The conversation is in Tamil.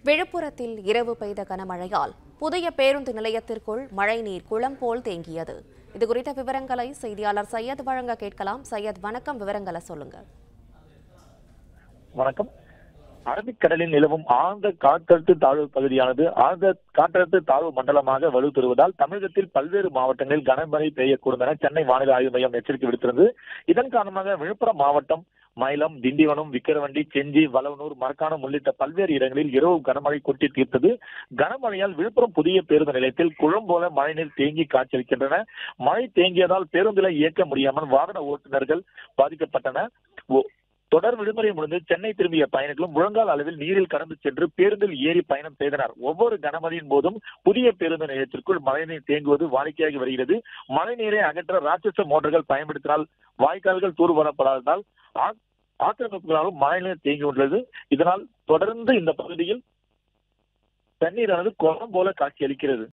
விழுப்புரத்தில் இரவு பெய்த கனமழையால் புதிய பேருந்து நிலையத்திற்குள் மழைநீர் குளம் போல் தேங்கியது. இதுகுறித்த விவரங்களை செய்தியாளர் சையத் வழங்க கேட்கலாம். சையத், வணக்கம். விவரங்களை சொல்லுங்க. வணக்கம். அரபிக்கடலில் நிலவும் ஆழ்ந்த காற்றழுத்த தாழ்வு பகுதியானது ஆழ்ந்த காற்றழுத்த தாழ்வு மண்டலமாக வலுப்பெறுவதால் தமிழகத்தில் பல்வேறு மாவட்டங்களில் கனமழை பெய்யக்கூடும் என சென்னை வானிலை ஆய்வு மையம் எச்சரிக்கை விடுத்திருந்தது. இதன் காரணமாக விழுப்புரம் மாவட்டம் மயிலம், திண்டிவனம், விக்கிரவாண்டி, செஞ்சி, வளவனூர், மரக்காணம் உள்ளிட்ட பல்வேறு இடங்களில் இரவு கனமழை கொட்டி தீர்த்தது. கனமழையால் விழுப்புரம் புதிய பேருந்து நிலையத்தில் குளம் போல மழைநீர் தேங்கி காட்சியளிக்கின்றன. மழை தேங்கியதால் பேருந்துகளை இயக்க முடியாமல் வாகன ஓட்டுநர்கள் பாதிக்கப்பட்டனர். தொடர் விடுமுறை முடிந்து சென்னை திரும்பிய பயணிகளும் முழங்கால் அளவில் நீரில் கடந்து சென்று பேருந்தில் ஏறி பயணம் செய்தனர். ஒவ்வொரு கனமழையின் போதும் புதிய பேருந்து நிலையத்திற்குள் மழைநீர் தேங்குவது வாடிக்கையாகி வருகிறது. மழைநீரை அகற்ற ராட்சச மோட்டார்கள் பயன்படுத்தினால் வாய்க்கால்கள் தூர்வாரப்படாததால் ஆக்கிரமிப்புகளாலும் மழைநீர் தேங்கியுள்ளது. இதனால் தொடர்ந்து இந்த பகுதியில் தண்ணீரானது குளம் போல காட்சியளிக்கிறது.